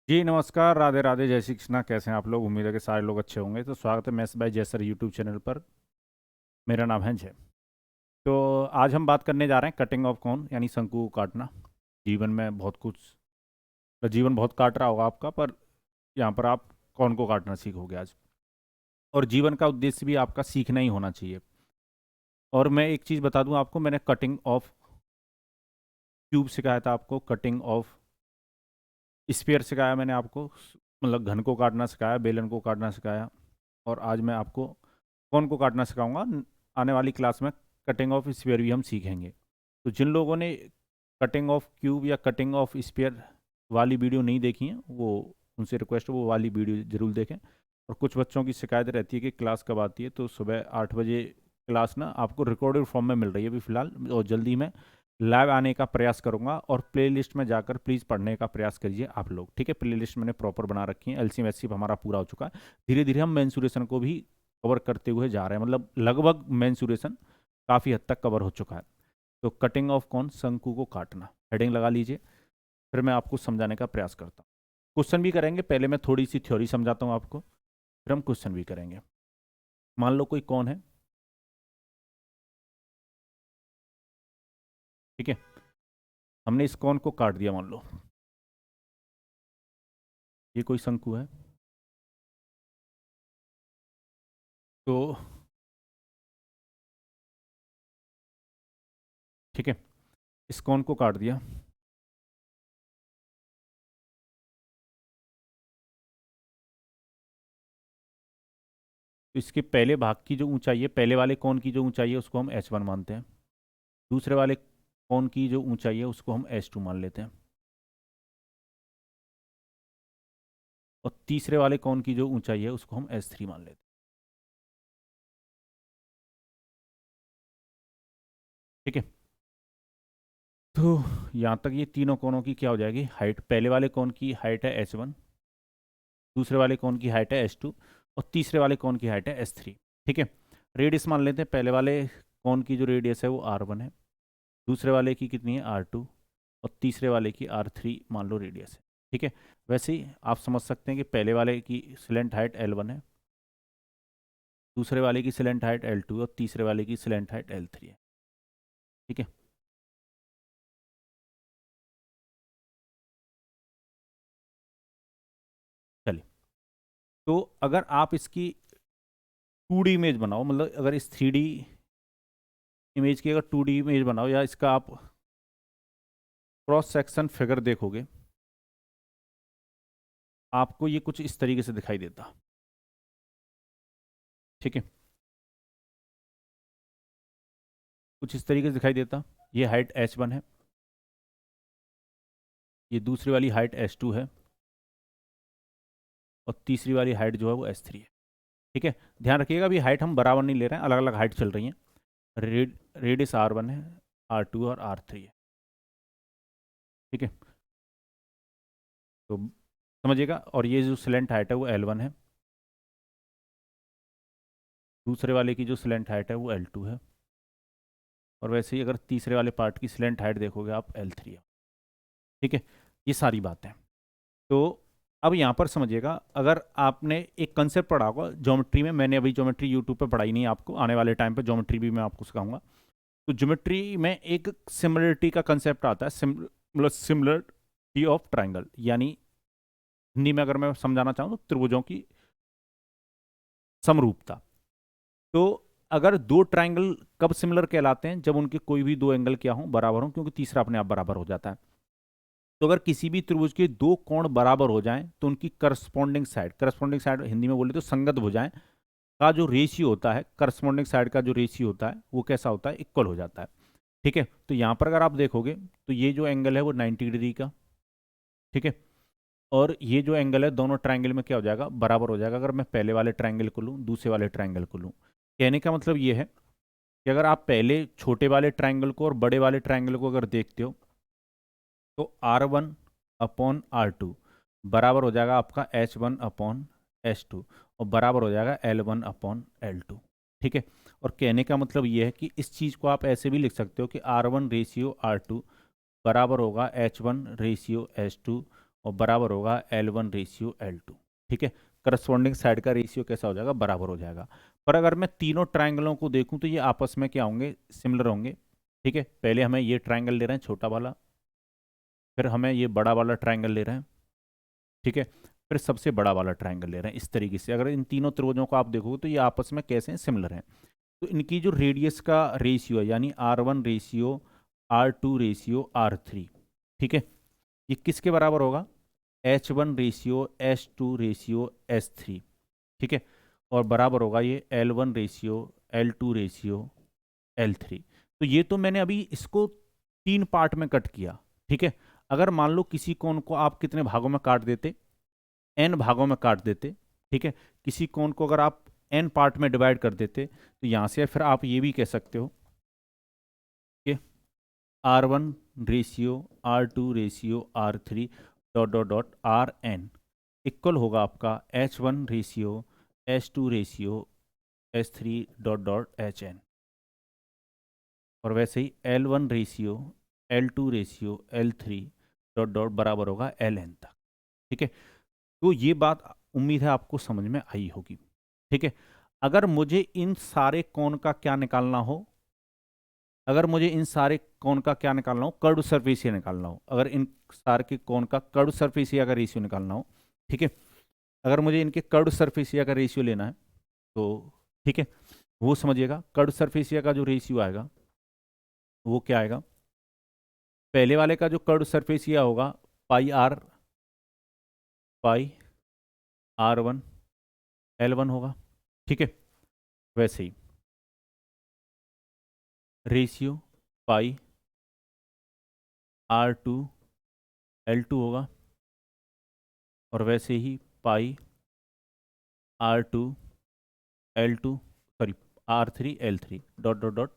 जी नमस्कार, राधे राधे, जय श्री कृष्णा। कैसे हैं आप लोग? उम्मीद है कि सारे लोग अच्छे होंगे। तो स्वागत है मैथ्स बाय जय सर यूट्यूब चैनल पर। मेरा नाम है जय। तो आज हम बात करने जा रहे हैं कटिंग ऑफ कॉर्न, यानी शंकु को काटना। जीवन में बहुत कुछ, जीवन बहुत काट रहा होगा आपका, पर यहाँ पर आप कॉर्न को काटना सीखोगे आज। और जीवन का उद्देश्य भी आपका सीखना ही होना चाहिए। और मैं एक चीज़ बता दूं आपको, मैंने कटिंग ऑफ क्यूब सिखाया था आपको, कटिंग ऑफ स्फीयर सिखाया मैंने आपको, मतलब घन को काटना सिखाया, बेलन को काटना सिखाया। और आज मैं आपको कौन को काटना सिखाऊंगा। आने वाली क्लास में कटिंग ऑफ स्फीयर भी हम सीखेंगे। तो जिन लोगों ने कटिंग ऑफ क्यूब या कटिंग ऑफ स्फीयर वाली वीडियो नहीं देखी है, वो उनसे रिक्वेस्ट है वो वाली वीडियो ज़रूर देखें। और कुछ बच्चों की शिकायत रहती है कि क्लास कब आती है, तो सुबह 8 बजे क्लास ना आपको रिकॉर्डेड फॉर्म में मिल रही है अभी फ़िलहाल, और जल्दी मैं लाइव आने का प्रयास करूंगा। और प्लेलिस्ट में जाकर प्लीज़ पढ़ने का प्रयास करिए आप लोग, ठीक है। प्लेलिस्ट मैंने प्रॉपर बना रखी है, एलसीएम एचसीएफ हमारा पूरा हो चुका है। धीरे धीरे हम मेंसुरेशन को भी कवर करते हुए जा रहे हैं, मतलब लगभग मेंसुरेशन काफ़ी हद तक कवर हो चुका है। तो कटिंग ऑफ कौन, शंकु को काटना, हेडिंग लगा लीजिए। फिर मैं आपको समझाने का प्रयास करता हूँ। क्वेश्चन भी करेंगे, पहले मैं थोड़ी सी थ्योरी समझाता हूँ आपको, फिर हम क्वेश्चन भी करेंगे। मान लो कोई कौन है, ठीक है। हमने इस कौन को काट दिया, मान लो ये कोई शंकु है। तो ठीक है, इस कौन को काट दिया। तो इसके पहले भाग की जो ऊंचाई है, पहले वाले कौन की जो ऊंचाई है उसको हम h1 मानते हैं। दूसरे वाले कौन की जो ऊंचाई है उसको हम h2 मान लेते हैं। और तीसरे वाले कौन की जो ऊंचाई है उसको हम h3 मान लेते हैं, ठीक है। तो यहाँ तक ये तीनों कोनों की क्या हो जाएगी हाइट। पहले वाले कौन की हाइट है h1, दूसरे वाले कौन की हाइट है h2, और तीसरे वाले कौन की हाइट है h3, ठीक है। रेडियस मान लेते हैं, पहले वाले कौन की जो रेडियस है वो r1 है, दूसरे वाले की कितनी है r2, और तीसरे वाले की r3 मान लो रेडियस है, ठीक है। वैसे ही आप समझ सकते हैं कि पहले वाले की सिलेंट हाइट l1 है, दूसरे वाले की सिलेंट हाइट l2 और तीसरे वाले की सिलेंट हाइट l3 है, ठीक है। चलिए, तो अगर आप इसकी 2D इमेज बनाओ, मतलब अगर इस 3D इमेज की अगर 2D इमेज बनाओ, या इसका आप क्रॉस सेक्शन फिगर देखोगे, आपको ये कुछ इस तरीके से दिखाई देता, ठीक है। कुछ इस तरीके से दिखाई देता। ये हाइट h1 है, ये दूसरी वाली हाइट h2 है, और तीसरी वाली हाइट जो है वो h3 है, ठीक है। ध्यान रखिएगा अभी हाइट हम बराबर नहीं ले रहे हैं, अलग अलग हाइट चल रही हैं। रेडियस r1 है, r2 और r3 है, ठीक है। तो समझिएगा। और ये जो स्लेंट हाइट है वो l1 है, दूसरे वाले की जो स्लेंट हाइट है वो l2 है, और वैसे ही अगर तीसरे वाले पार्ट की स्लेंट हाइट देखोगे आप l3 है, ठीक है। ये सारी बातें। तो अब यहाँ पर समझिएगा, अगर आपने एक कंसेप्ट पढ़ा होगा ज्योमेट्री में, मैंने अभी ज्योमेट्री यूट्यूब पे पढ़ाई नहीं है आपको, आने वाले टाइम पे ज्योमेट्री भी मैं आपको सिखाऊंगा। तो ज्योमेट्री में एक सिमिलरिटी का कंसेप्ट आता है, मतलब सिमिलरिटी ऑफ ट्राइंगल, यानी हिंदी में अगर मैं समझाना चाहूँ तो त्रिभुजों की समरूपता। तो अगर दो ट्राइंगल कब सिमिलर कहलाते हैं, जब उनके कोई भी दो एंगल क्या हो, बराबर हो, क्योंकि तीसरा अपने आप बराबर हो जाता है। तो अगर किसी भी त्रिभुज के दो कोण बराबर हो जाएं तो उनकी करस्पॉन्डिंग साइड हिंदी में बोले तो संगत भुजाएं का जो रेशियो होता है, करस्पॉन्डिंग साइड का जो रेशियो होता है वो कैसा होता है, इक्वल हो जाता है, ठीक है। तो यहाँ पर अगर आप देखोगे तो ये जो एंगल है वो 90 डिग्री का, ठीक है। और ये जो एंगल है दोनों ट्राइंगल में क्या हो जाएगा, बराबर हो जाएगा। अगर मैं पहले वाले ट्राइंगल को लूँ, दूसरे वाले ट्राइंगल को लूँ, कहने का मतलब ये है कि अगर आप पहले छोटे वाले ट्राइंगल को और बड़े वाले ट्राइंगल को अगर देखते हो, तो R1 अपॉन R2 बराबर हो जाएगा आपका H1 अपॉन H2, और बराबर हो जाएगा L1 अपॉन L2, ठीक है। और कहने का मतलब ये है कि इस चीज़ को आप ऐसे भी लिख सकते हो कि R1 रेशियो R2 बराबर होगा H1 रेशियो H2, और बराबर होगा L1:L2। ठीक है, करस्पॉन्डिंग साइड का रेशियो कैसा हो जाएगा, बराबर हो जाएगा। पर अगर मैं तीनों ट्राइंगलों को देखूं तो ये आपस में क्या होंगे, सिमिलर होंगे। ठीक है, पहले हमें ये ट्राइंगल ले रहे हैं छोटा वाला, फिर हमें ये बड़ा वाला ट्राइंगल ले रहे हैं। ठीक है, फिर सबसे बड़ा वाला ट्राइंगल ले रहे हैं। इस तरीके से अगर इन तीनों त्रिभुजों को आप देखोगे तो ये आपस में कैसे हैं, सिमिलर हैं। तो इनकी जो रेडियस का रेशियो है, यानी R1:R2:R3, ठीक है, ये किसके बराबर होगा, H1:H2:S3। ठीक है, और बराबर होगा ये L1:L2:L3। तो ये तो मैंने अभी इसको 3 पार्ट में कट किया। ठीक है, अगर मान लो किसी कोण को आप कितने भागों में काट देते, n भागों में काट देते। ठीक है, किसी कोण को अगर आप n पार्ट में डिवाइड कर देते तो यहां से फिर आप ये भी कह सकते हो कि R1:R2:R3 dot dot dot Rn equal होगा आपका H1:H2:S3 डॉट डॉट Hn। और वैसे ही L1:L2:L3 डॉट डॉट बराबर होगा Ln तक। ठीक है, तो ये बात उम्मीद है आपको समझ में आई होगी। ठीक है, अगर मुझे इन सारे कोण का क्या निकालना हो, अगर मुझे इन सारे कोण का क्या निकालना हो, कर्व सरफेस एरिया निकालना हो, अगर इन सारे के कोण का कर्व सरफेस एरिया का रेशियो निकालना हो, ठीक है, अगर मुझे इनके कर्व सरफेस एरिया का रेशियो लेना है तो ठीक है, वो समझिएगा कर्व सरफेस एरिया का जो रेशियो आएगा वो क्या आएगा, पहले वाले का जो कर्व सरफेस एरिया होगा पाई R1 होगा। ठीक है, वैसे ही रेशियो पाई R2:L2 होगा, और वैसे ही पाई R2:L2 sorry R3:L3 dot dot dot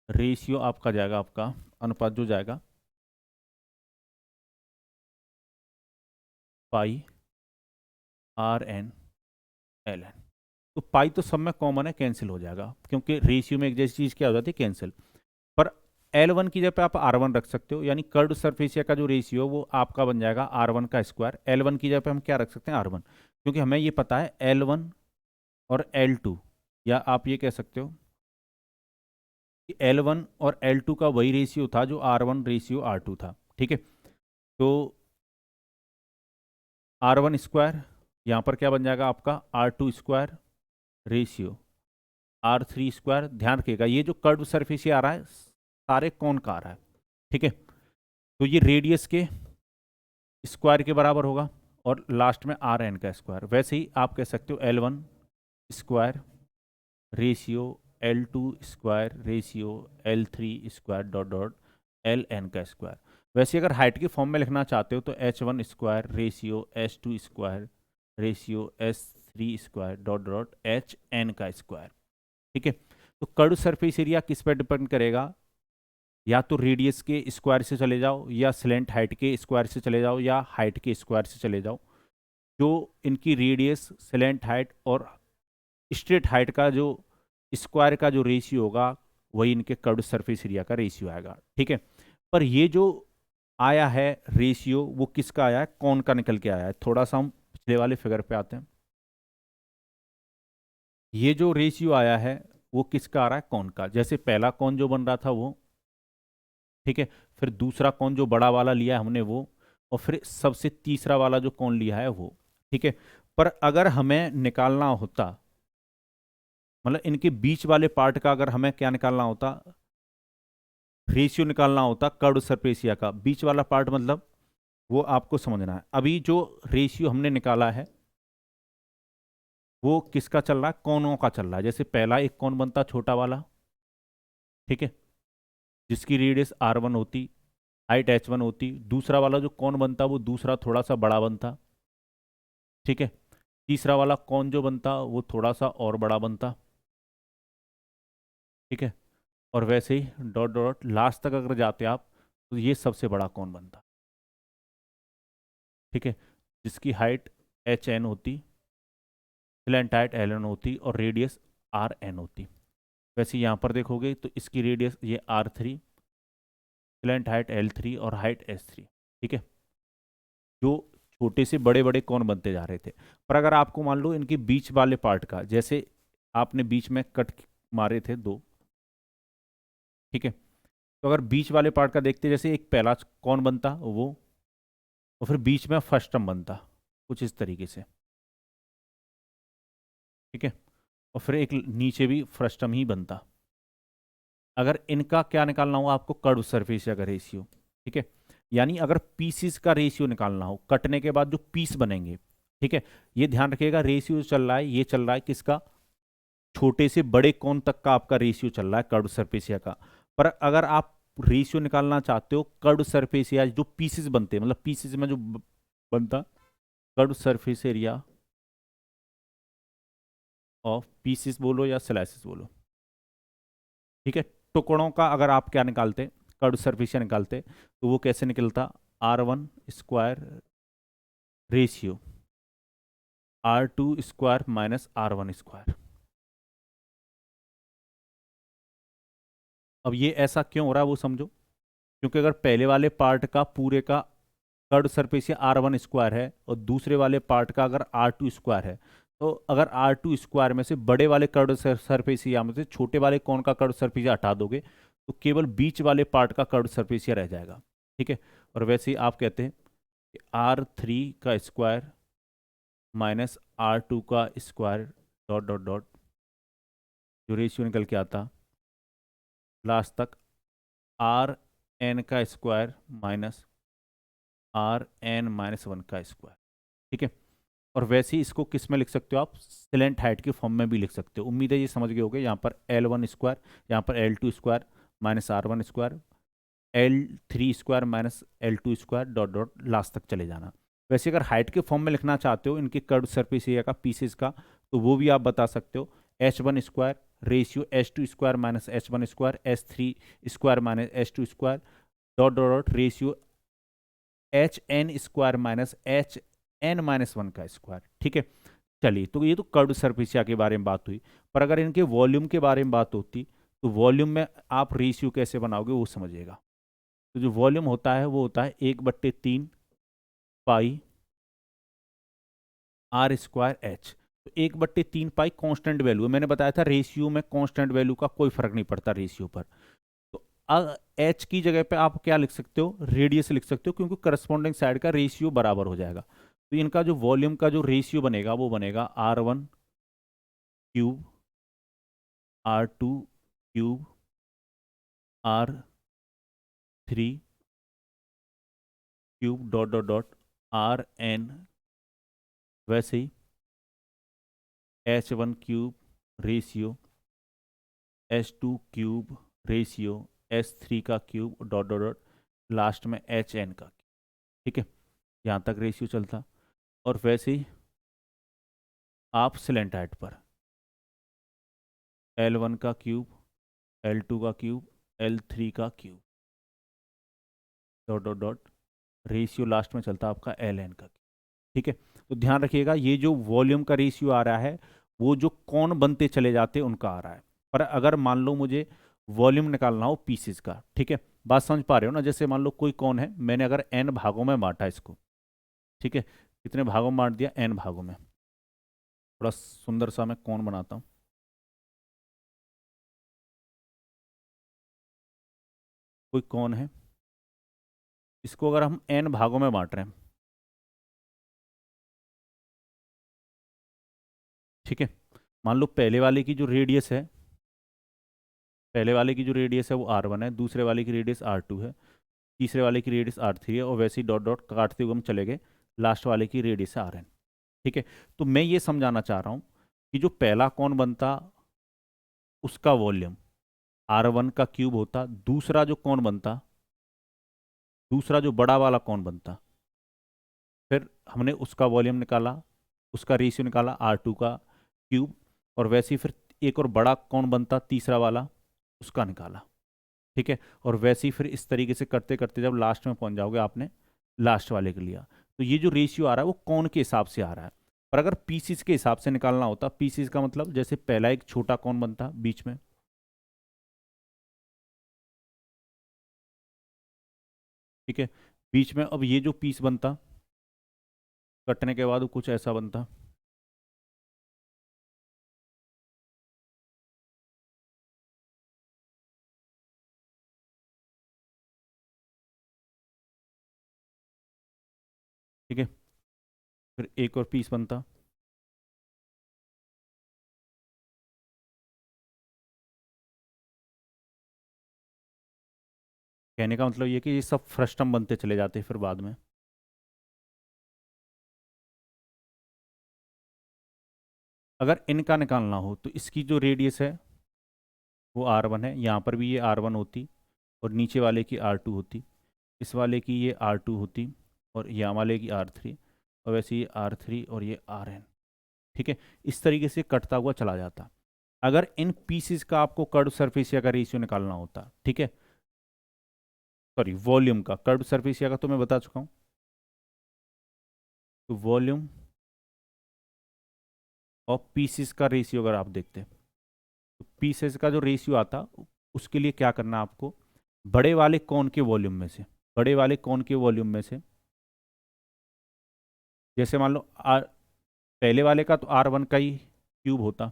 ratio आपका जाएगा, आपका अनुपात जो जाएगा पाई/RN/LN। तो पाई तो सब में कॉमन है, कैंसिल हो जाएगा, क्योंकि रेशियो में एक जैसी चीज क्या हो जाती है, कैंसिल। पर L1 की जगह पे आप R1 रख सकते हो, यानी कर्व सरफेस एरिया का जो रेशियो वो आपका बन जाएगा R1 का स्क्वायर। L1 की जगह पे हम क्या रख सकते हैं, R1, क्योंकि हमें ये पता है L1 और L2, या आप ये कह सकते हो कि L1 और L2 का वही रेशियो था जो R1:R2 था। ठीक है, तो R1 स्क्वायर यहाँ पर क्या बन जाएगा आपका R2 square ratio R3 square. ध्यान रखिएगा ये जो कर्व सरफेस ये आ रहा है सारे कौन का आ रहा है। ठीक है, तो ये रेडियस के स्क्वायर के बराबर होगा और लास्ट में Rn का स्क्वायर। वैसे ही आप कह सकते हो L1 square ratio L2 square ratio L3 square dot dot Ln का स्क्वायर। वैसे अगर हाइट के फॉर्म में लिखना चाहते हो तो H1 square ratio H2 square ratio S3 square dot dot Hn का स्क्वायर। ठीक है, तो कर्व सरफेस एरिया किस पर डिपेंड करेगा, या तो रेडियस के स्क्वायर से चले जाओ, या स्लेंट हाइट के स्क्वायर से चले जाओ, या हाइट के स्क्वायर से चले जाओ। जो इनकी रेडियस, स्लेंट हाइट और स्ट्रेट हाइट का जो स्क्वायर का जो रेशियो होगा वही इनके कर्व सरफेस एरिया का रेशियो आएगा। ठीक है, पर ये जो आया है रेशियो वो किसका आया है, कौन का निकल के आया है। थोड़ा सा हम पिछले वाले फिगर पे आते हैं। ये जो रेशियो आया है वो किसका आ रहा है, कौन का। जैसे पहला कौन जो बन रहा था वो, ठीक है, फिर दूसरा कौन जो बड़ा वाला लिया है हमने वो, और फिर सबसे तीसरा वाला जो कौन लिया है वो। ठीक है, पर अगर हमें निकालना होता, मतलब इनके बीच वाले पार्ट का अगर हमें क्या निकालना होता, रेशियो निकालना होता कर्व सरफेस एरिया का, बीच वाला पार्ट मतलब वो आपको समझना है। अभी जो रेशियो हमने निकाला है वो किसका चल रहा है, कोनों का चल रहा है। जैसे पहला एक कौन बनता छोटा वाला, ठीक है, जिसकी रेडियस R1 होती, हाइट H1 होती। दूसरा वाला जो कौन बनता वो दूसरा थोड़ा सा बड़ा बनता। ठीक है, तीसरा वाला कौन जो बनता वो थोड़ा सा और बड़ा बनता। ठीक है, और वैसे ही डॉट डॉट लास्ट तक अगर जाते आप तो ये सबसे बड़ा कौन बनता। ठीक है, जिसकी हाइट HN होती, स्लैंट हाइट LN होती और रेडियस RN होती। वैसे यहाँ पर देखोगे तो इसकी रेडियस ये R3, स्लैंट हाइट L3 और हाइट S3। ठीक है, जो छोटे से बड़े बड़े कौन बनते जा रहे थे। पर अगर आपको मान लो इनके बीच वाले पार्ट का, जैसे आपने बीच में कट मारे थे दो, ठीक है, तो अगर बीच वाले पार्ट का देखते, जैसे एक पहला कौन बनता वो, और फिर बीच में फर्स्ट टर्म बनता कुछ इस तरीके से, ठीक है, और फिर एक नीचे भी फर्स्ट टर्म ही बनता। अगर इनका क्या निकालना हो आपको, कर्व सरफेस का रेशियो, ठीक है, यानी अगर पीसीस का रेशियो निकालना हो, कटने के बाद जो पीस बनेंगे, ठीक है, ये ध्यान रखिएगा, रेशियो चल रहा है, ये चल रहा है किसका, छोटे से बड़े कोण तक का आपका रेशियो चल रहा है कर्व सरफेसिया का। पर अगर आप रेशियो निकालना चाहते हो कर्व सरफेसिया जो पीसेस बनते हैं, मतलब पीसेस में जो बनता curve surface area of pieces बोलो या स्लाइसेस बोलो, ठीक है, टुकड़ों का अगर आप क्या निकालते, कर्व सरफेसिया निकालते, तो वो कैसे निकलता, R1 square ratio R2 square minus R1 square. अब ये ऐसा क्यों हो रहा है वो समझो, क्योंकि अगर पहले वाले पार्ट का पूरे का कर्व सरफेस R1 स्क्वायर है और दूसरे वाले पार्ट का अगर R2 स्क्वायर है, तो अगर R2 स्क्वायर में से बड़े वाले कर्व सरफेस या में से छोटे वाले कौन का कर्व सरफेस हटा दोगे, तो केवल बीच वाले पार्ट का कर्व सरफेस रह जाएगा, ठीक है। और वैसे ही आप कहते हैं कि R3 का स्क्वायर माइनस R2 का स्क्वायर डॉट डॉट डॉट, जो रेशियो निकल के आता लास्ट तक, RN का स्क्वायर माइनस RN-1 का स्क्वायर, ठीक है। और वैसे ही इसको किस में लिख सकते हो आप, सिलेंट हाइट के फॉर्म में भी लिख सकते हो। उम्मीद है ये समझ गए होगे। यहाँ पर L1 स्क्वायर, यहाँ पर L2 square minus R1 square, L3 square minus L2 square dot dot last तक चले जाना। वैसे अगर हाइट के फॉर्म में लिखना चाहते हो इनके कर्व सरफेस एरिया का पीसेस का, तो वो भी आप बता सकते हो, H1 square ratio H2 square minus H1 square, H3 square minus H2 square dot dot dot ratio HN square minus HN-1 का स्क्वायर, ठीक है। चलिए, तो ये तो कर्व सरफेसिया के बारे में बात हुई। पर अगर इनके वॉल्यूम के बारे में बात होती, तो वॉल्यूम में आप रेशियो कैसे बनाओगे वो समझिएगा। तो जो वॉल्यूम होता है वो होता है 1/3 पाई R स्क्वायर H। तो 1/3 पाई कांस्टेंट वैल्यू है, मैंने बताया था रेशियो में कांस्टेंट वैल्यू का कोई फर्क नहीं पड़ता रेशियो पर। तो H की जगह पे आप क्या लिख सकते हो, रेडियस लिख सकते हो, क्योंकि करस्पॉन्डिंग साइड का रेशियो बराबर हो जाएगा। तो इनका जो वॉल्यूम का जो रेशियो बनेगा वो बनेगा R1 cube R2 cube R3 cube dot dot dot RN, वैसे ही H1 cube ratio H2 cube ratio H3 का cube dot dot dot last में HN का, ठीक है, यहाँ तक रेशियो चलता। और वैसे ही आप सिलेंट हाइट पर L1 का क्यूब, L2 का क्यूब, L3 का cube dot dot dot ratio last में चलता आपका LN का, ठीक है। तो ध्यान रखिएगा ये जो वॉल्यूम का रेशियो आ रहा है वो जो कौन बनते चले जाते उनका आ रहा है। पर अगर मान लो मुझे वॉल्यूम निकालना हो पीसेस का, ठीक है, बात समझ पा रहे हो ना, जैसे मान लो कोई कौन है, मैंने अगर n भागों में बांटा इसको, ठीक है, कितने भागों में बांट दिया, n भागों में। थोड़ा सुंदर सा मैं कौन बनाता हूँ, कोई कौन है, इसको अगर हम n भागों में बांट रहे हैं, ठीक है, मान लो पहले वाले की जो रेडियस है, पहले वाले की जो रेडियस है वो R1 है, दूसरे वाले की रेडियस R2 है, तीसरे वाले की रेडियस R3 है, और वैसे ही डॉट डॉट काटते हुए हम चले गए, लास्ट वाले की रेडियस है RN, ठीक है। तो मैं ये समझाना चाह रहा हूँ कि जो पहला कौन बनता उसका वॉल्यूम R1 का क्यूब होता, दूसरा जो कौन बनता, दूसरा जो बड़ा वाला कौन बनता, फिर हमने उसका वॉल्यूम निकाला, उसका रेशियो निकाला R2 का क्यूब, और वैसे ही फिर एक और बड़ा कौन बनता तीसरा वाला, उसका निकाला, ठीक है। और वैसे ही फिर इस तरीके से करते करते जब लास्ट में पहुंच जाओगे आपने लास्ट वाले के लिया, तो ये जो रेशियो आ रहा है वो कौन के हिसाब से आ रहा है। पर अगर पीसीस के हिसाब से निकालना होता, पीसीस का मतलब जैसे पहला एक छोटा कौन बनता बीच में, ठीक है, बीच में अब ये जो पीस बनता कटने के बाद वो कुछ ऐसा बनता। ठीक है, फिर एक और पीस बनता। कहने का मतलब ये कि ये सब फ्रस्टम बनते चले जाते फिर बाद में। अगर इनका निकालना हो तो इसकी जो रेडियस है वो R1 है, यहाँ पर भी ये R1 होती और नीचे वाले की R2 होती, इस वाले की ये R2 होती और यहाँ वाले की R3, और वैसे ये R3 और ये Rn। ठीक है, इस तरीके से कटता हुआ चला जाता। अगर इन पीसेस का आपको कर्व सरफेस एरिया का रेशियो निकालना होता, ठीक है, सॉरी वॉल्यूम का, कर्व सरफेस एरिया का तो मैं बता चुका हूँ। तो वॉल्यूम और पीसेस का रेशियो अगर आप देखते हैं तो पीसेस का जो रेशियो आता, उसके लिए क्या करना आपको, बड़े वाले कोन के वॉल्यूम में से, बड़े वाले कोन के वॉल्यूम में से, जैसे मान लो पहले वाले का तो R1 का ही क्यूब होता,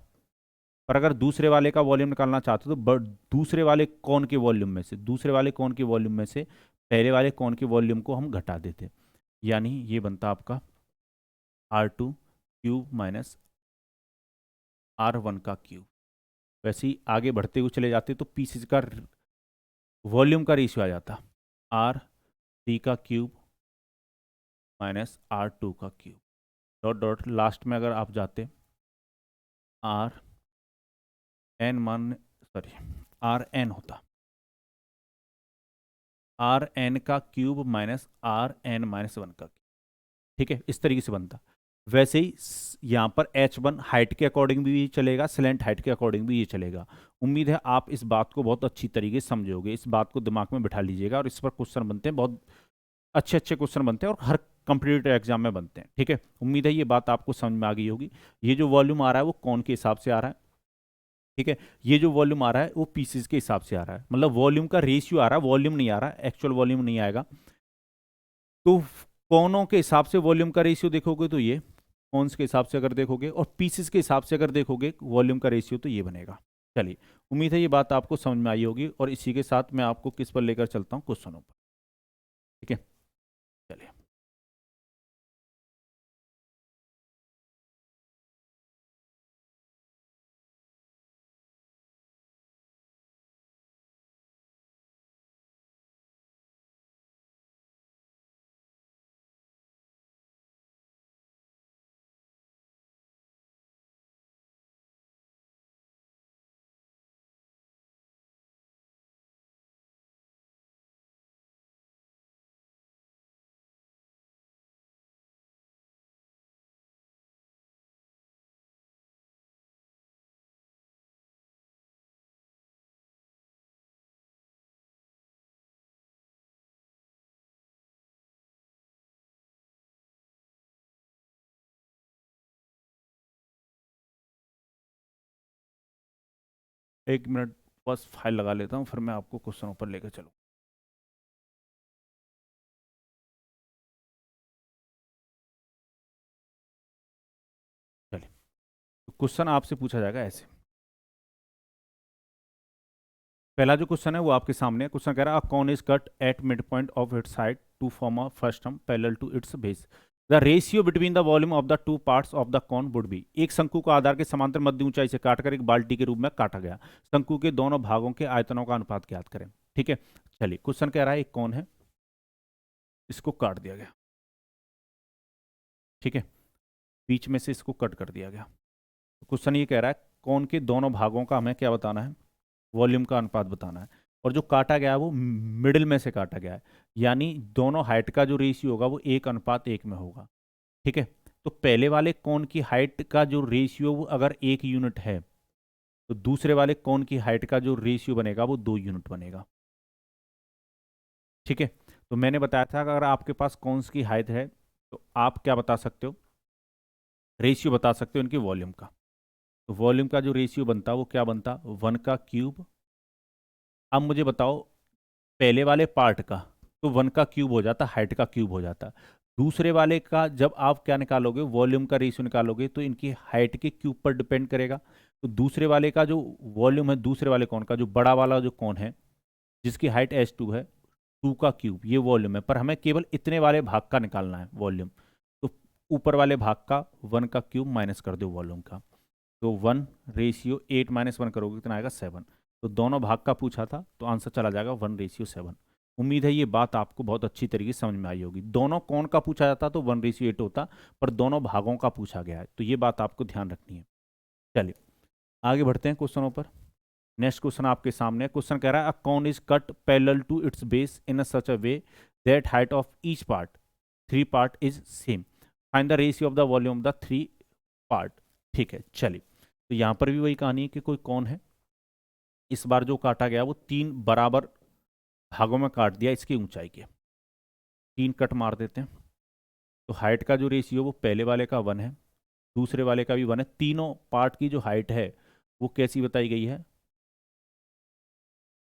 पर अगर दूसरे वाले का वॉल्यूम निकालना चाहते हो तो दूसरे वाले कोन के वॉल्यूम में से, दूसरे वाले कोन के वॉल्यूम में से पहले वाले कोन के वॉल्यूम को हम घटा देते, यानी ये बनता आपका R2 क्यूब माइनस R1 का क्यूब। वैसे ही आगे बढ़ते हुए चले जाते तो पीसेस का वॉल्यूम का रेशियो आ जाता R3 का क्यूब माइनस R2 का क्यूब, डॉट डॉट लास्ट में अगर आप जाते आर एन मान, सॉरी Rn होता Rn का क्यूब माइनस Rn माइनस 1 का क्यूब। ठीक है, इस तरीके से बनता। वैसे ही यहाँ पर H1 हाइट के अकॉर्डिंग भी ये चलेगा, स्लेंट हाइट के अकॉर्डिंग भी ये चलेगा। उम्मीद है आप इस बात को बहुत अच्छी तरीके से समझोगे, इस बात को दिमाग में बिठा लीजिएगा, और इस पर क्वेश्चन बनते हैं, बहुत अच्छे अच्छे क्वेश्चन बनते हैं और हर कंप्यूटर एग्जाम में बनते हैं। ठीक है, उम्मीद है ये बात आपको समझ में आ गई होगी। ये जो वॉल्यूम आ रहा है वो कौन के हिसाब से आ रहा है, ठीक है, ये जो वॉल्यूम आ रहा है वो पीसेस के हिसाब से आ रहा है, मतलब वॉल्यूम का रेशियो आ रहा है, वॉल्यूम नहीं आ रहा, एक्चुअल वॉल्यूम नहीं आएगा। तो कोनों के हिसाब से वॉल्यूम का रेशियो देखोगे तो ये, कौन के हिसाब से अगर देखोगे और पीसेस के हिसाब से अगर देखोगे वॉल्यूम का रेशियो तो ये बनेगा। चलिए, उम्मीद है ये बात आपको समझ में आई होगी, और इसी के साथ मैं आपको किस पर लेकर चलता हूँ, क्वेश्चनों पर। ठीक है, चलिए। एक मिनट बस फाइल लगा लेता हूँ, फिर मैं आपको क्वेश्चन ऊपर लेकर चलूँ। चलिए, तो क्वेश्चन आपसे पूछा जाएगा ऐसे। पहला जो क्वेश्चन है वो आपके सामने है। क्वेश्चन कह रहा है a cone is cut at mid point of its side to form a frustum parallel to its base. The ratio between the volume of the two parts of the cone would be. एक शंकु को आधार के समांतर मध्य ऊंचाई से काटकर एक बाल्टी के रूप में काटा गया। शंकु के दोनों भागों के आयतनों का अनुपात ज्ञात करें। ठीक है, चलिए, क्वेश्चन कह रहा है एक कौन है, इसको काट दिया गया, ठीक है, बीच में से इसको कट कर दिया गया। क्वेश्चन ये कह रहा है कौन के दोनों भागों का हमें क्या बताना है, वॉल्यूम का अनुपात बताना है, और जो काटा गया है वो मिडिल में से काटा गया है, यानी दोनों हाइट का जो रेशियो होगा वो 1:1 में होगा। ठीक है, तो पहले वाले कोन की हाइट का जो रेशियो वो अगर 1 यूनिट है, तो दूसरे वाले कोन की हाइट का जो रेशियो बनेगा वो 2 यूनिट बनेगा। ठीक है, तो मैंने बताया था अगर आपके पास कौन्स की हाइट है तो आप क्या बता सकते हो, रेशियो बता सकते हो इनके वॉल्यूम का। तो वॉल्यूम का जो रेशियो बनता वो क्या बनता, 1 का क्यूब। अब मुझे बताओ पहले वाले पार्ट का, तो 1 का क्यूब हो जाता, हाइट का क्यूब हो जाता। दूसरे वाले का जब आप क्या निकालोगे, वॉल्यूम का रेशियो निकालोगे, तो इनकी हाइट के क्यूब पर डिपेंड करेगा। तो दूसरे वाले का जो वॉल्यूम है, दूसरे वाले कोण का, जो बड़ा वाला जो कोण है जिसकी हाइट h2 है, 2 का क्यूब ये वॉल्यूम है, पर हमें केवल इतने वाले भाग का निकालना है वॉल्यूम। तो ऊपर वाले भाग का 1 का क्यूब माइनस कर दो वॉल्यूम का, तो 1:8 - 1 करोगे कितना आएगा 7। तो दोनों भाग का पूछा था तो आंसर चला जाएगा 1:7। उम्मीद है ये बात आपको बहुत अच्छी तरीके से समझ में आई होगी। दोनों कोण का पूछा जाता तो 1:8 होता, पर दोनों भागों का पूछा गया है, तो ये बात आपको ध्यान रखनी है। चलिए आगे बढ़ते हैं क्वेश्चनों पर। नेक्स्ट क्वेश्चन आपके सामने, क्वेश्चन कह रहा है a cone is cut parallel to its base in such a way that height of each part 3 part is same, find the ratio of the volume of the 3 part. ठीक है, चलिए तो यहाँ पर भी वही कहानी है कि कोई कोन है, इस बार जो काटा गया वो 3 बराबर भागों में काट दिया इसकी ऊंचाई के, 3 कट मार देते हैं। तो हाइट का जो रेशियो वो पहले वाले का 1 है, दूसरे वाले का भी 1 है, तीनों पार्ट की जो हाइट है वो कैसी बताई गई है,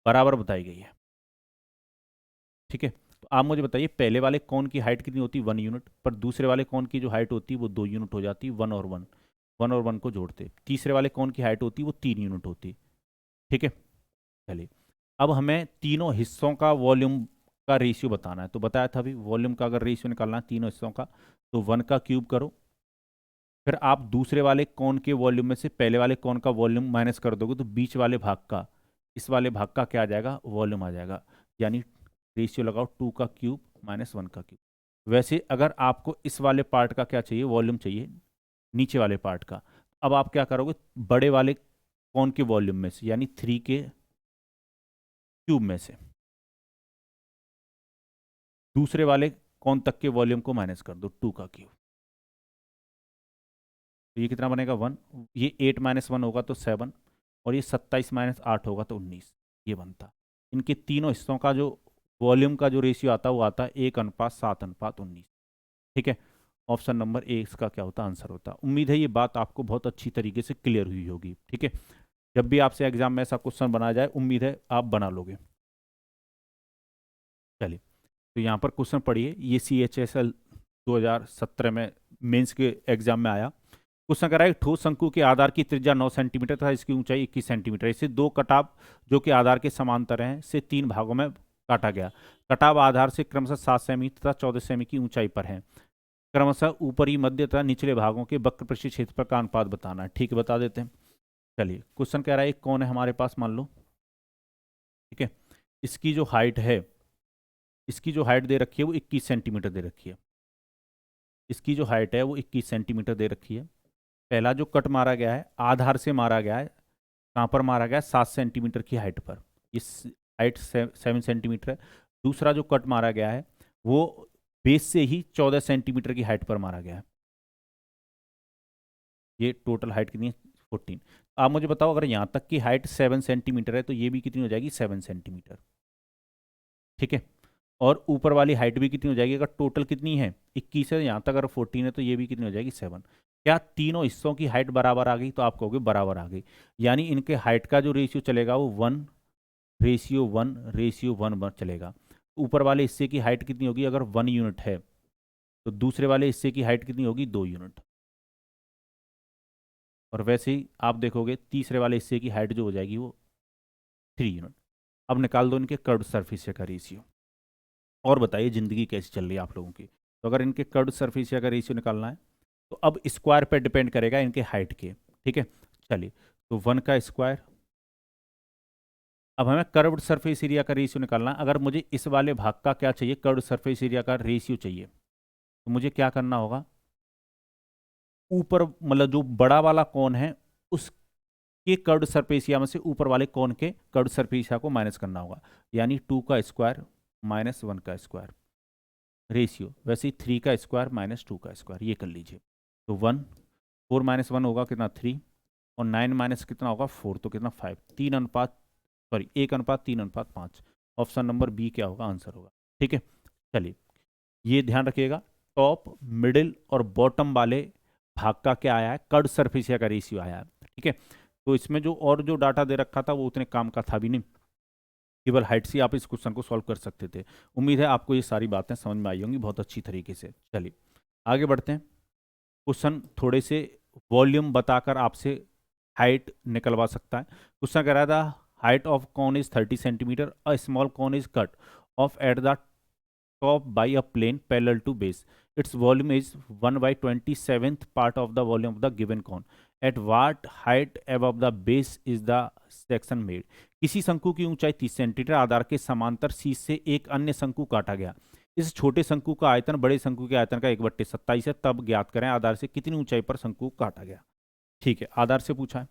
बराबर बताई गई है। ठीक है, तो आप मुझे बताइए पहले वाले कोण की हाइट कितनी होती है 1 यूनिट, पर दूसरे वाले कोण की जो हाइट होती है वो 2 यूनिट हो जाती है, 1 और 1, 1 और 1 को जोड़ते। तीसरे वाले कोण की हाइट होती है वो 3 यूनिट होती। ठीक है, चलिए अब हमें तीनों हिस्सों का वॉल्यूम का रेशियो बताना है। तो बताया था अभी, वॉल्यूम का अगर रेशियो निकालना है तीनों हिस्सों का, तो 1 का क्यूब करो, फिर आप दूसरे वाले कोण के वॉल्यूम में से पहले वाले कोण का वॉल्यूम माइनस कर दोगे, तो बीच वाले भाग का, इस वाले भाग का क्या आ जाएगा, वॉल्यूम आ जाएगा। यानी रेशियो लगाओ 2 का क्यूब माइनस 1 का क्यूब। वैसे अगर आपको इस वाले पार्ट का क्या चाहिए, वॉल्यूम चाहिए नीचे वाले पार्ट का, अब आप क्या करोगे, बड़े वाले कोण के वॉल्यूम में से यानी 3 के क्यूब में से दूसरे वाले कोण तक के वॉल्यूम को माइनस कर दो, 2 का क्यूब। तो ये कितना बनेगा 1, ये 8 - 1 होगा तो 7, और ये 27 - 8 होगा तो 19, ये बनता। इनके तीनों हिस्सों का जो वॉल्यूम का जो रेशियो आता है वो आता है 1:7:19। ठीक है, ऑप्शन नंबर ए इसका क्या होता आंसर होता। उम्मीद है ये बात आपको बहुत अच्छी तरीके से क्लियर हुई होगी। ठीक है, जब भी आपसे एग्जाम में ऐसा क्वेश्चन बनाया जाए उम्मीद है आप बना लोगे। चलिए तो यहाँ पर क्वेश्चन पढ़िए, ये CHSL 2017 में मेंस के एग्जाम में आया। क्वेश्चन कह रहा है ठोस शंकु के आधार की त्रिज्या 9 सेंटीमीटर तथा इसकी ऊंचाई 21 सेंटीमीटर, इसे दो कटाव जो कि आधार के समांतर हैं से 3 भागों में काटा गया। कटाव आधार से क्रमशः 7 सेमी तथा 14 सेमी की ऊंचाई पर है। क्रमशः ऊपरी, मध्य तथा निचले भागों के वक्र पृष्ठीय क्षेत्रफल का अनुपात बताना है। ठीक है, बता देते हैं। चलिए क्वेश्चन कह रहा है एक कौन है हमारे पास, मान लो। ठीक है, इसकी जो हाइट है, इसकी जो हाइट दे रखी है वो 21 सेंटीमीटर दे रखी है। इसकी जो हाइट है वो 21 सेंटीमीटर दे रखी है। पहला जो कट मारा गया है आधार से मारा गया है, कहाँ पर मारा गया है 7 सेंटीमीटर की हाइट पर, इस हाइट 7 सेंटीमीटर है। दूसरा जो कट मारा गया है वो बेस से ही 14 सेंटीमीटर की हाइट पर मारा गया है। ये टोटल हाइट कितनी है 14। आप मुझे बताओ अगर यहाँ तक की हाइट 7 सेंटीमीटर है तो ये भी कितनी हो जाएगी 7 सेंटीमीटर। ठीक है, और ऊपर वाली हाइट भी कितनी हो जाएगी, अगर टोटल कितनी है 21 है, यहाँ तक अगर 14 है तो ये भी कितनी हो जाएगी 7। क्या तीनों हिस्सों की हाइट बराबर आ गई, तो आप कहोगे बराबर आ गई। यानी इनके हाइट का जो रेशियो चलेगा वो 1:1:1 चलेगा। ऊपर वाले हिस्से की हाइट कितनी होगी, अगर 1 यूनिट है तो दूसरे वाले हिस्से की हाइट कितनी होगी 2 यूनिट। और वैसे ही आप देखोगे तीसरे वाले हिस्से की हाइट जो हो जाएगी वो 3 यूनिट। अब निकाल दो इनके कर्व्ड सरफेस का रेशियो, और बताइए ज़िंदगी कैसी चल रही है आप लोगों की। तो अगर इनके कर्व्ड सरफेस का रेशियो निकालना है तो अब स्क्वायर पे डिपेंड करेगा इनके हाइट के। ठीक है, चलिए तो 1 का स्क्वायर। अब हमें कर्व्ड सरफेस एरिया का रेशियो निकालना है। अगर मुझे इस वाले भाग का क्या चाहिए, कर्व्ड सरफेस एरिया का रेशियो चाहिए, तो मुझे क्या करना होगा, ऊपर मतलब जो बड़ा वाला कोण है उसके कर्व्ड सरफेस एरिया में से ऊपर वाले कोण के कर्व्ड सरफेस एरिया को माइनस करना होगा। यानी 2 का स्क्वायर माइनस 1 का स्क्वायर रेशियो, वैसे ही 3 का स्क्वायर माइनस 2 का स्क्वायर, ये कर लीजिए। तो 1, 4 - 1 होगा कितना 3, और 9 माइनस कितना होगा 4, तो कितना 5, 1:3:5। ऑप्शन नंबर बी क्या होगा आंसर होगा। ठीक है, चलिए ये ध्यान रखिएगा, टॉप, मिडिल और बॉटम वाले भाग का क्या आया है, कर्व्ड सरफेस एरिया का रेशियो आया है। ठीक है, तो इसमें जो और जो डाटा दे रखा था वो उतने काम का था भी नहीं, केवल हाइट से आप इस क्वेश्चन को सॉल्व कर सकते थे। उम्मीद है आपको ये सारी बातें समझ में आई होंगी बहुत अच्छी तरीके से। चलिए आगे बढ़ते हैं। क्वेश्चन थोड़े से वॉल्यूम बताकर आपसे हाइट निकलवा सकता है। क्वेश्चन कह रहा था height of cone is 30 centimetre, a small cone is cut off at the top by a plane parallel to base, its volume is 1/27th part of the volume of the given cone, at what height above the base is the section made. किसी शंकु की ऊंचाई 30 centimetre, आधार के समांतर शीर्ष से एक अन्य शंकु काटा गया। इस छोटे शंकु का आयतन बड़े शंकु के आयतन का 1/27 है, तब ज्ञात करें आधार से कितनी ऊंचाई पर शंकु काटा गया। ठीक है, आधार से पूछा है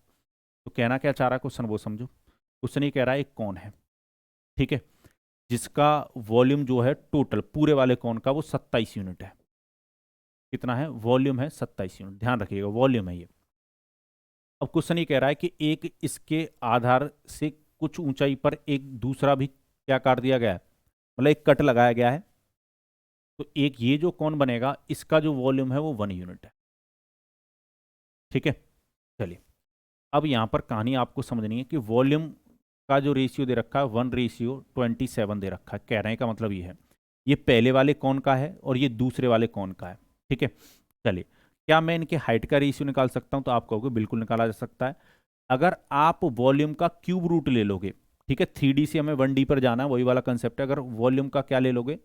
तो कहना क्या चाह रहा है क्वेश्चन वो समझो। क्वेश्चन ये कह रहा है एक कौन है, ठीक है, जिसका वॉल्यूम जो है टोटल पूरे वाले कौन का वो 27 यूनिट है। कितना है वॉल्यूम है 27 यूनिट, ध्यान रखिएगा वॉल्यूम है ये। अब क्वेश्चन ये कह रहा है कि एक इसके आधार से कुछ ऊंचाई पर एक दूसरा भी क्या काट दिया गया है, मतलब एक कट लगाया गया है। तो एक ये जो कौन बनेगा इसका जो वॉल्यूम है वो 1 यूनिट है। ठीक है, चलिए अब यहां पर कहानी आपको समझनी है कि वॉल्यूम का जो रेशियो दे रखा है 1:27 दे रखा है। कहने का मतलब ये है ये पहले वाले कौन का है और ये दूसरे वाले कौन का है। ठीक है, चलिए क्या मैं इनके हाइट का रेशियो निकाल सकता हूं, तो आप कहोगे बिल्कुल निकाला जा सकता है। अगर आप वॉल्यूम का क्यूब रूट ले लोगे, ठीक है, 3D से हमें 1D पर जाना है, वही वाला कंसेप्ट है। अगर वॉल्यूम का क्या ले लोगे,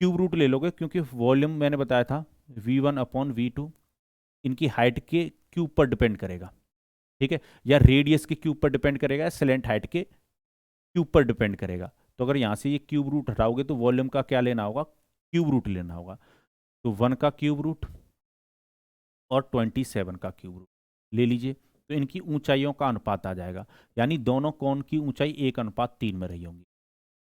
क्यूब रूट ले लोगे, क्योंकि वॉल्यूम मैंने बताया था V1/V2 इनकी हाइट के क्यूब पर डिपेंड करेगा। ठीक है, या रेडियस के क्यूब पर डिपेंड करेगा, या स्लेंट हाइट के क्यूब पर डिपेंड करेगा। तो अगर यहां से ये क्यूब रूट हटाओगे तो वॉल्यूम का क्या लेना होगा, क्यूब रूट लेना होगा। तो 1 का क्यूब रूट और 27 का क्यूब रूट ले लीजिए, तो इनकी ऊंचाइयों का अनुपात आ जाएगा, यानी दोनों कोण की ऊंचाई 1:3 में रही होंगी।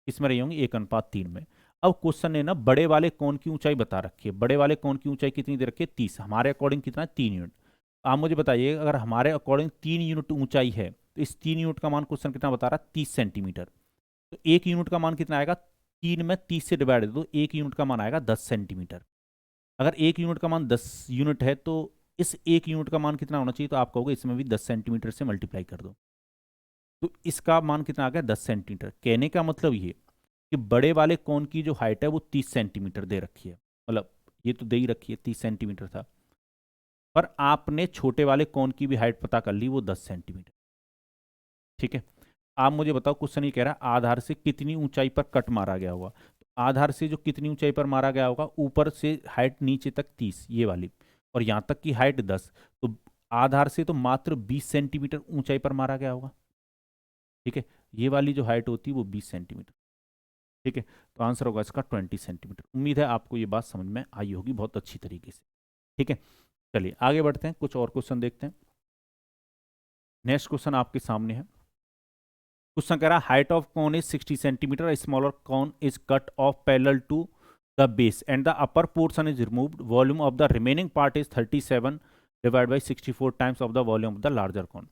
किसमें रही होंगी, 1:3 में। अब क्वेश्चन ने ना बड़े वाले कोण की ऊंचाई बता रखी है। बड़े वाले कोण की ऊंचाई कितनी दे रखी है, 30। हमारे अकॉर्डिंग कितना है, 3 यूनिट। आप मुझे बताइए अगर हमारे अकॉर्डिंग 3 यूनिट ऊंचाई है तो इस 3 यूनिट का मान क्वेश्चन कितना बता रहा है, 30 सेंटीमीटर। तो 1 यूनिट का मान कितना आएगा, 3 में 30 से डिवाइड दे दो, 1 यूनिट का मान आएगा 10 सेंटीमीटर। अगर 1 यूनिट का मान 10 यूनिट है तो इस 1 यूनिट का मान कितना होना चाहिए, तो आप कहोगे इसमें भी 10 सेंटीमीटर से मल्टीप्लाई कर दो। तो इसका मान कितना आ गया, 10 सेंटीमीटर। कहने का मतलब ये कि बड़े वाले कोण की जो हाइट है वो 30 सेंटीमीटर दे रखी है, मतलब ये तो दे ही रखी है 30 सेंटीमीटर था, पर आपने छोटे वाले कोण की भी हाइट पता कर ली, वो 10 सेंटीमीटर। ठीक है, आप मुझे बताओ क्वेश्चन ये कह रहा है आधार से कितनी ऊंचाई पर कट मारा गया होगा। तो आधार से जो कितनी ऊंचाई पर मारा गया होगा, ऊपर से हाइट नीचे तक 30 ये वाली, और यहां तक की हाइट 10, तो आधार से तो मात्र 20 सेंटीमीटर ऊंचाई पर मारा गया होगा। ठीक है, ये वाली जो हाइट होती है वो 20 सेंटीमीटर। ठीक है, तो आंसर होगा इसका 20 सेंटीमीटर। उम्मीद है आपको ये बात समझ में आई होगी बहुत अच्छी तरीके से। ठीक है, चलिए आगे बढ़ते हैं, कुछ और क्वेश्चन देखते हैं। नेक्स्ट क्वेश्चन आपके सामने है। क्वेश्चन कह रहा है height of cone is 60 centimetre, smaller cone is cut off parallel to the base and the upper portion is removed, volume of the remaining part is 37 divide by 64 times of the volume of the larger cone,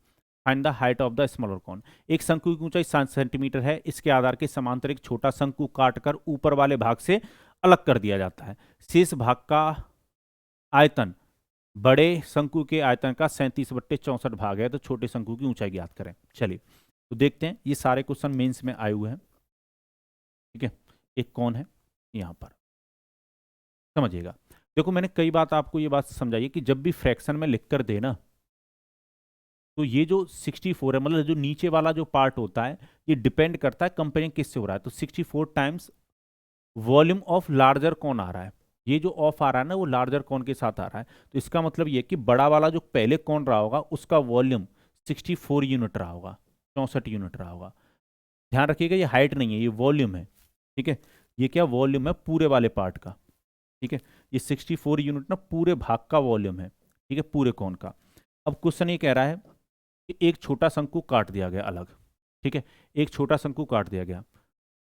find the height of the smaller cone. एक शंकु की ऊंचाई 7 centimetre है, इसके आधार के समांतर एक छोटा शंकु काटकर ऊपर वाले भाग से अलग कर दिया जाता है। शेष भाग का आयतन बड़े शंकु के आयतन का 37/64 भाग है, तो छोटे शंकु की ऊंचाई ज्ञात करें। चलिए तो देखते हैं, ये सारे क्वेश्चन मेंस में आए हुए हैं। ठीक है, एक कौन है यहां पर समझिएगा। देखो मैंने कई बात आपको ये बात समझाई है कि जब भी फ्रैक्शन में लिख कर देना, तो ये जो 64 है, मतलब जो नीचे वाला जो पार्ट होता है ये डिपेंड करता है कंपेयरिंग किससे हो रहा है। तो 64 टाइम्स वॉल्यूम ऑफ लार्जर कौन आ रहा है, ये जो ऑफ आ रहा है ना वो लार्जर कौन के साथ आ रहा है। तो इसका मतलब ये कि बड़ा वाला जो पहले कौन रहा होगा उसका वॉल्यूम 64 यूनिट रहा होगा, 64 यूनिट रहा होगा। ध्यान रखिएगा ये हाइट नहीं है, ये वॉल्यूम है। ठीक है, ये क्या वॉल्यूम है पूरे वाले पार्ट का। ठीक है, ये 64 यूनिट ना पूरे भाग का वॉल्यूम है। ठीक है, पूरे कौन का। अब क्वेश्चन ये कह रहा है कि एक छोटा शंकु काट दिया गया अलग। ठीक है, एक छोटा शंकु काट दिया गया।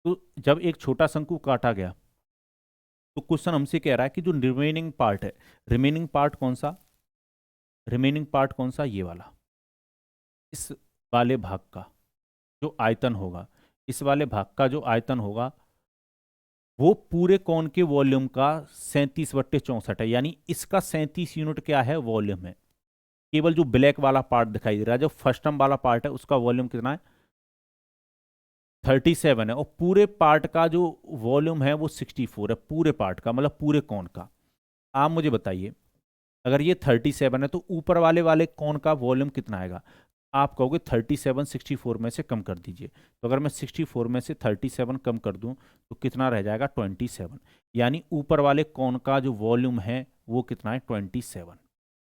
तो जब एक छोटा शंकु काटा गया तो क्वेश्चन हमसे कह रहा है कि जो रिमेनिंग पार्ट है, रिमेनिंग पार्ट कौन सा, रिमेनिंग पार्ट कौन सा, ये वाला, इस वाले भाग का जो आयतन होगा, इस वाले भाग का जो आयतन होगा वो पूरे कौन के वॉल्यूम का 37/64 है, यानी इसका 37 यूनिट क्या है, वॉल्यूम है। केवल जो ब्लैक वाला पार्ट दिखाई दे रहा है, जो फर्स्ट टर्म वाला पार्ट है उसका वॉल्यूम कितना है, 37 है और पूरे पार्ट का जो वॉल्यूम है वो 64 है, पूरे पार्ट का मतलब पूरे कोन का। आप मुझे बताइए अगर ये 37 है तो ऊपर वाले वाले कोन का वॉल्यूम कितना आएगा? आप कहोगे 37 64 में से कम कर दीजिए। तो अगर मैं 64 में से 37 कम कर दूं तो कितना रह जाएगा? 27। यानी ऊपर वाले कोन का जो वॉल्यूम है वो कितना है? 27।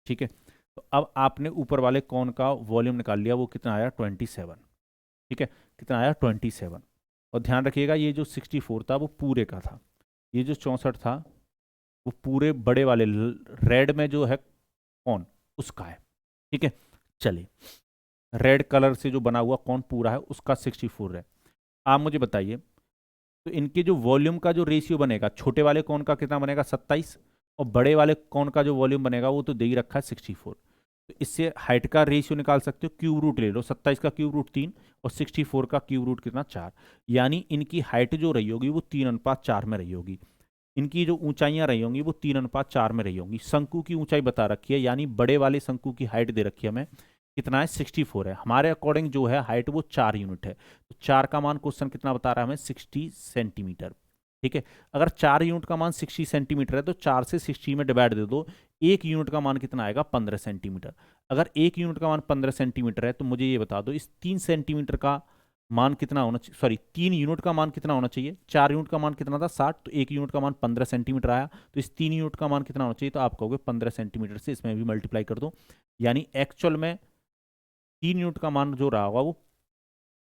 ठीक है, तो अब आपने ऊपर वाले कोन का वॉल्यूम निकाल लिया, वो कितना आया? 27। ठीक है, कितना आया? 27। और ध्यान रखिएगा ये जो 64 था वो पूरे का था, ये जो 64 था वो पूरे बड़े वाले रेड में जो है कौन उसका है। ठीक है, चलिए रेड कलर से जो बना हुआ कौन पूरा है उसका 64 है। आप मुझे बताइए तो इनके जो वॉल्यूम का जो रेशियो बनेगा, छोटे वाले कौन का कितना बनेगा? 27, और बड़े वाले कौन का जो वॉल्यूम बनेगा वो तो दे ही रखा है 64। तो इससे हाइट का रेशियो निकाल सकते हो, क्यूब रूट ले लो, 27 का क्यूब रूट 3 और 64 का क्यूब रूट कितना? 4। यानी इनकी हाइट जो रही होगी वो 3:4 में रही होगी। इनकी जो ऊंचाइयां रही होंगी वो 3:4 में रही होंगी। शंकु की ऊंचाई बता रखी है, यानी बड़े वाले शंकु की हाइट दे रखी है हमें, कितना है? 64 है। हमारे अकॉर्डिंग जो है हाइट वो 4 यूनिट है, तो 4 का मान क्वेश्चन कितना बता रहा है हमें? 60 सेंटीमीटर। ठीक है, अगर 4 यूनिट का मान 60 सेंटीमीटर है तो 4 से 60 में डिवाइड दे दो, 1 यूनिट का मान कितना आएगा? 15 सेंटीमीटर। अगर 1 यूनिट का मान 15 सेंटीमीटर है तो मुझे ये बता दो इस 3 सेंटीमीटर का मान कितना होना चाहिए? सॉरी, 3 यूनिट का मान कितना होना चाहिए? 4 यूनिट का मान कितना था? 60, तो 1 यूनिट का मान 15 सेंटीमीटर आया, तो इस 3 यूनिट का मान कितना होना चाहिए? तो आप कहोगे 15 सेंटीमीटर से इसमें भी मल्टीप्लाई कर दो, यानी एक्चुअल में 3 यूनिट का मान जो रहा होगा वो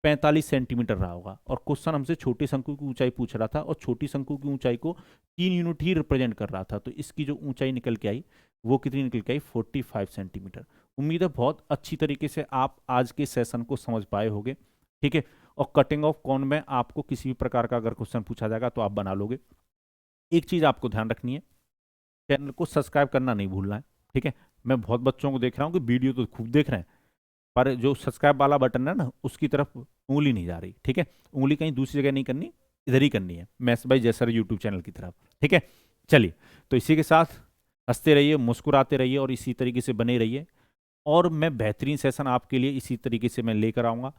45 सेंटीमीटर रहा होगा। और क्वेश्चन हमसे छोटे शंकु की ऊंचाई पूछ रहा था और छोटी शंकु की ऊंचाई को 3 यूनिट ही रिप्रेजेंट कर रहा था, तो इसकी जो ऊंचाई निकल के आई वो कितनी निकल के आई? 45 सेंटीमीटर। उम्मीद है बहुत अच्छी तरीके से आप आज के सेशन को समझ पाए होंगे। ठीक है, और कटिंग ऑफ कॉन में आपको किसी भी प्रकार का अगर क्वेश्चन पूछा जाएगा तो आप बना लोगे। एक चीज आपको ध्यान रखनी है, चैनल को सब्सक्राइब करना नहीं भूलना है। ठीक है, मैं बहुत बच्चों को देख रहा हूँ कि वीडियो तो खूब देख रहे हैं पर जो सब्सक्राइब वाला बटन है ना उसकी तरफ उंगली नहीं जा रही। ठीक है, उंगली कहीं दूसरी जगह नहीं करनी, इधर ही करनी है, maths by Jaisar YouTube channel की तरफ। ठीक है, चलिए तो इसी के साथ हंसते रहिए, मुस्कुराते रहिए और इसी तरीके से बने रहिए। और मैं बेहतरीन सेशन आपके लिए इसी तरीके से मैं लेकर आऊँगा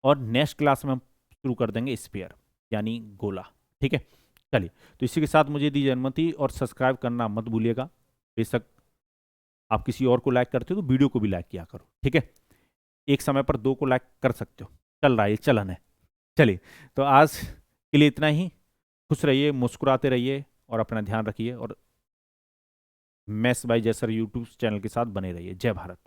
और नेक्स्ट क्लास में हम शुरू कर देंगे स्फीयर यानी गोला। ठीक है, चलिए तो इसी के साथ मुझे दीजिए अनुमति और सब्सक्राइब करना मत भूलिएगा। बेशक आप किसी और को लाइक करते हो तो वीडियो को भी लाइक किया करो। ठीक है, एक समय पर 2 को लाइक कर सकते हो, चल रहा है, चलन है। चलिए तो आज के लिए इतना ही। खुश रहिए, मुस्कुराते रहिए और अपना ध्यान रखिए और maths by Jaisar YouTube channel के साथ बने रहिए। जय भारत।